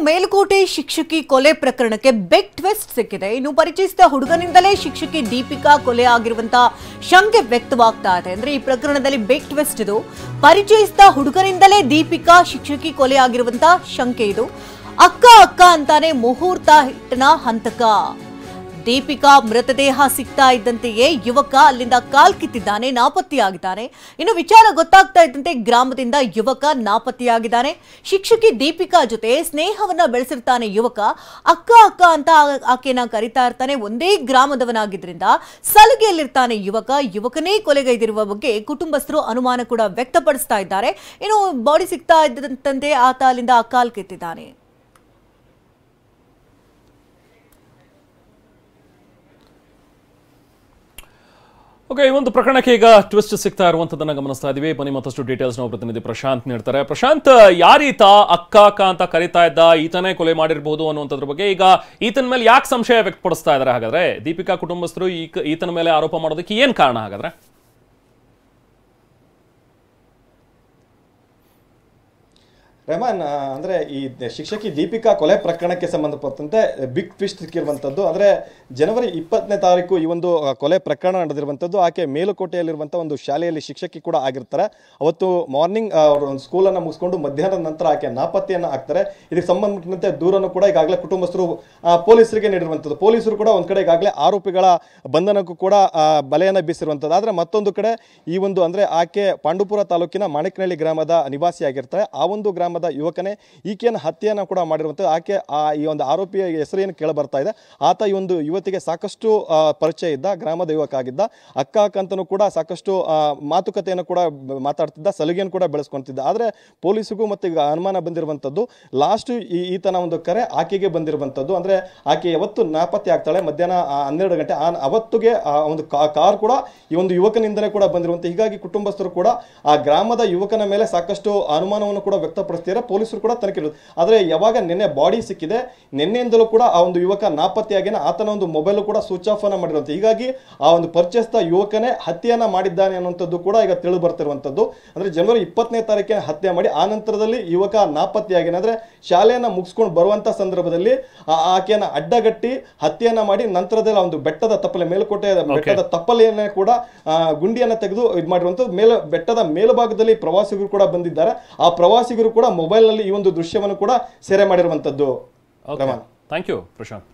ಮೇಲುಕೋಟೆ ಶಿಕ್ಷಕಿ ಕೊಲೆ ಪ್ರಕರಣಕ್ಕೆ ಬಿಗ್ ಟ್ವಿಸ್ಟ್ ಸಿಕ್ಕಿದೆ. ಇನ್ನು ಪರಿಚಯಿಸಿದ ಹುಡುಗನಿಂದಲೇ ಶಿಕ್ಷಕಿ ದೀಪಿಕಾ ಕೊಲೆ ಆಗಿರುವಂತಹ ಶಂಕೆ ವ್ಯಕ್ತವಾಗ್ತಾ ಇದೆ. ಅಂದ್ರೆ ಈ ಪ್ರಕರಣದಲ್ಲಿ ಬಿಗ್ ಟ್ವಿಸ್ಟ್ ಇದು. ಪರಿಚಯಿಸಿದ ಹುಡುಗನಿಂದಲೇ ದೀಪಿಕಾ ಶಿಕ್ಷಕಿ ಕೊಲೆ ಆಗಿರುವಂತಹ ಶಂಕೆ ಇದು. ಅಕ್ಕ ಅಕ್ಕ ಅಂತಾನೆ ಮುಹೂರ್ತ ಹಿಟ್ಟನ ಹಂತಕ. ದೀಪಿಕಾ ಮೃತದೇಹ ಸಿಗ್ತಾ ಇದ್ದಂತೆಯೇ ಯುವಕ ಅಲ್ಲಿಂದ ಕಾಲ್ಕಿತ್ತಿದ್ದಾನೆ, ನಾಪತ್ತೆಯಾಗಿದ್ದಾನೆ. ಇನ್ನು ವಿಚಾರ ಗೊತ್ತಾಗ್ತಾ ಇದ್ದಂತೆ ಗ್ರಾಮದಿಂದ ಯುವಕ ನಾಪತ್ತೆಯಾಗಿದ್ದಾನೆ. ಶಿಕ್ಷಕಿ ದೀಪಿಕಾ ಜೊತೆ ಸ್ನೇಹವನ್ನ ಬೆಳೆಸಿರ್ತಾನೆ ಯುವಕ. ಅಕ್ಕ ಅಕ್ಕ ಅಂತ ಆಕೆನ ಕರಿತಾ ಇರ್ತಾನೆ. ಒಂದೇ ಗ್ರಾಮದವನಾಗಿದ್ರಿಂದ ಸಲಗೆಯಲ್ಲಿರ್ತಾನೆ ಯುವಕ. ಯುವಕನೇ ಕೊಲೆಗೈದಿರುವ ಬಗ್ಗೆ ಕುಟುಂಬಸ್ಥರು ಅನುಮಾನ ಕೂಡ ವ್ಯಕ್ತಪಡಿಸ್ತಾ ಇದ್ದಾರೆ. ಇನ್ನು ಬಾಡಿ ಸಿಗ್ತಾ ಇದ್ದಂತೆ ಆತ ಅಲ್ಲಿಂದ ಕಾಲ್ಕಿತ್ತಿದ್ದಾನೆ. ಓಕೆ, ಈ ಒಂದು ಪ್ರಕರಣಕ್ಕೆ ಈಗ ಟ್ವಿಸ್ಟ್ ಸಿಗ್ತಾ ಇರುವಂತದನ್ನ ಗಮನಿಸ್ತಾ ಇದೀವಿ. ಬನ್ನಿ ಮತ್ತಷ್ಟು ಡೀಟೇಲ್ಸ್ ನಾವು ಪ್ರತಿನಿಧಿ ಪ್ರಶಾಂತ್ ನೀಡ್ತಾರೆ. ಪ್ರಶಾಂತ್, ಯಾರೀತ ಅಕ್ಕ ಅಕ್ಕ ಅಂತ ಕರಿತಾ ಇದ್ದ, ಈತನೇ ಕೊಲೆ ಮಾಡಿರಬಹುದು ಅನ್ನುವಂಥದ್ರ ಬಗ್ಗೆ ಈಗ ಈತನ ಮೇಲೆ ಯಾಕೆ ಸಂಶಯ ವ್ಯಕ್ತಪಡಿಸ್ತಾ ಇದ್ದಾರೆ? ಹಾಗಾದ್ರೆ ದೀಪಿಕಾ ಕುಟುಂಬಸ್ಥರು ಈತನ ಮೇಲೆ ಆರೋಪ ಮಾಡೋದಕ್ಕೆ ಏನ್ ಕಾರಣ ಹಾಗಾದ್ರೆ? ರೆಹಮಾನ್, ಅಂದರೆ ಈ ಶಿಕ್ಷಕಿ ದೀಪಿಕಾ ಕೊಲೆ ಪ್ರಕರಣಕ್ಕೆ ಸಂಬಂಧಪಟ್ಟಂತೆ ಬಿಗ್ ಟ್ವಿಸ್ಟ್ ಸಿಕ್ಕಿರುವಂಥದ್ದು. ಅಂದರೆ ಜನವರಿ 20ನೇ ತಾರೀಕು ಈ ಒಂದು ಕೊಲೆ ಪ್ರಕರಣ ನಡೆದಿರುವಂಥದ್ದು. ಆಕೆ ಮೇಲುಕೋಟೆಯಲ್ಲಿರುವಂಥ ಒಂದು ಶಾಲೆಯಲ್ಲಿ ಶಿಕ್ಷಕಿ ಕೂಡ ಆಗಿರ್ತಾರೆ. ಅವತ್ತು ಮಾರ್ನಿಂಗ್ ಒಂದು ಸ್ಕೂಲನ್ನು ಮುಗಿಸ್ಕೊಂಡು ಮಧ್ಯಾಹ್ನದ ನಂತರ ಆಕೆ ನಾಪತ್ತೆಯನ್ನು ಆಗ್ತಾರೆ. ಇದಕ್ಕೆ ಸಂಬಂಧಪಟ್ಟಂತೆ ದೂರನ್ನು ಕೂಡ ಈಗಾಗಲೇ ಕುಟುಂಬಸ್ಥರು ಪೊಲೀಸರಿಗೆ ನೀಡಿರುವಂಥದ್ದು. ಪೊಲೀಸರು ಕೂಡ ಒಂದು ಕಡೆ ಈಗಾಗಲೇ ಆರೋಪಿಗಳ ಬಂಧನಕ್ಕೂ ಕೂಡ ಬಲೆಯನ್ನು ಬೀಸಿರುವಂಥದ್ದು. ಆದರೆ ಮತ್ತೊಂದು ಕಡೆ ಈ ಒಂದು ಅಂದರೆ ಆಕೆ ಪಾಂಡುಪುರ ತಾಲೂಕಿನ ಮಾಣಿಕನಹಳ್ಳಿ ಗ್ರಾಮದ ನಿವಾಸಿಯಾಗಿರ್ತಾರೆ. ಆ ಒಂದು ಗ್ರಾಮದ ಯುವಕನೇ ಈಕೆಯನ್ನು ಹತ್ಯೆಯನ್ನು ಕೂಡ ಮಾಡಿರುವಂಥದ್ದು. ಆಕೆ ಈ ಒಂದು ಆರೋಪಿಯ ಹೆಸರೇನು ಕೇಳ ಬರ್ತಾ ಇದೆ, ಆತ ಈ ಒಂದು ಯುವತಿಗೆ ಸಾಕಷ್ಟು ಪರಿಚಯ ಇದ್ದ, ಗ್ರಾಮದ ಯುವಕ ಆಗಿದ್ದ. ಅಕ್ಕ ಅಕ್ಕ ಅಂತನೂ ಕೂಡ ಸಾಕಷ್ಟು ಮಾತುಕತೆಯನ್ನು ಕೂಡ ಮಾತಾಡ್ತಿದ್ದ, ಸಲುಗೆಯನ್ನು ಕೂಡ ಬೆಳೆಸ್ಕೊಂತಿದ್ದ. ಆದರೆ ಪೊಲೀಸಿಗೂ ಮತ್ತೆ ಈಗ ಅನುಮಾನ ಬಂದಿರುವಂಥದ್ದು. ಲಾಸ್ಟ್ ಈತನ ಒಂದು ಕರೆ ಆಕೆಗೆ ಬಂದಿರುವಂಥದ್ದು. ಅಂದರೆ ಆಕೆ ಯಾವತ್ತು ನಾಪತ್ತೆ ಆಗ್ತಾಳೆ ಮಧ್ಯಾಹ್ನ 12 ಗಂಟೆ, ಅವತ್ತಿಗೆ ಒಂದು ಕಾರ್ ಕೂಡ ಈ ಒಂದು ಯುವಕನಿಂದಲೇ ಕೂಡ ಬಂದಿರುವಂಥ. ಹೀಗಾಗಿ ಕುಟುಂಬಸ್ಥರು ಕೂಡ ಆ ಗ್ರಾಮದ ಯುವಕನ ಮೇಲೆ ಸಾಕಷ್ಟು ಅನುಮಾನವನ್ನು ಕೂಡ ವ್ಯಕ್ತಪಡಿಸ್ತಾರೆ. ಪೊಲೀಸರು ಕೂಡ ತನಿಖೆ ಇರುತ್ತೆ. ಆದರೆ ಯಾವಾಗ ನಿನ್ನೆ ಬಾಡಿ ಸಿಕ್ಕಿದೆ, ನಿನ್ನೆಯಿಂದಲೂ ಕೂಡ ಆ ಒಂದು ಯುವಕ ನಾಪತ್ತೆಯಾಗಿನ ಆತನ ಒಂದು ಮೊಬೈಲ್ ಕೂಡ ಸ್ವಿಚ್ ಆಫ್ ಅನ್ನ ಮಾಡಿರುವಂಥ. ಹೀಗಾಗಿ ಆ ಒಂದು ಪರಿಚಯಸ್ಥ ಯುವಕನೇ ಹತ್ಯೆಯನ್ನ ಮಾಡಿದ್ದಾನೆ ಅನ್ನುವಂಥದ್ದು ಕೂಡ ಈಗ ತಿಳಿದು ಬರ್ತಿರುವಂಥದ್ದು. ಅಂದ್ರೆ ಜನವರಿ 20ನೇ ತಾರೀಕಿನ ಹತ್ಯೆ ಮಾಡಿ ಆ ನಂತರದಲ್ಲಿ ಯುವಕ ನಾಪತ್ತೆಯಾಗಿನ, ಅಂದ್ರೆ ಶಾಲೆಯನ್ನ ಮುಗಿಸ್ಕೊಂಡು ಬರುವಂತ ಸಂದರ್ಭದಲ್ಲಿ ಆಕೆಯನ್ನ ಅಡ್ಡಗಟ್ಟಿ ಹತ್ಯೆಯನ್ನ ಮಾಡಿ ನಂತರದಲ್ಲಿ ಒಂದು ಬೆಟ್ಟದ ತಪ್ಪಲೆ, ಮೇಲುಕೋಟೆ ಬೆಟ್ಟದ ತಪ್ಪಲೆಯನ್ನ ಕೂಡ ಗುಂಡಿಯನ್ನ ತೆಗೆದು ಇದು ಮಾಡಿರುವಂಥದ್ದು. ಬೆಟ್ಟದ ಮೇಲುಭಾಗದಲ್ಲಿ ಪ್ರವಾಸಿಗರು ಕೂಡ ಬಂದಿದ್ದಾರೆ. ಆ ಪ್ರವಾಸಿಗರು ಕೂಡ ಮೊಬೈಲ್ ನಲ್ಲಿ ಈ ಒಂದು ದೃಶ್ಯವನ್ನು ಕೂಡ ಸೆರೆ ಮಾಡಿರುವಂತದ್ದು. Thank you Prashant.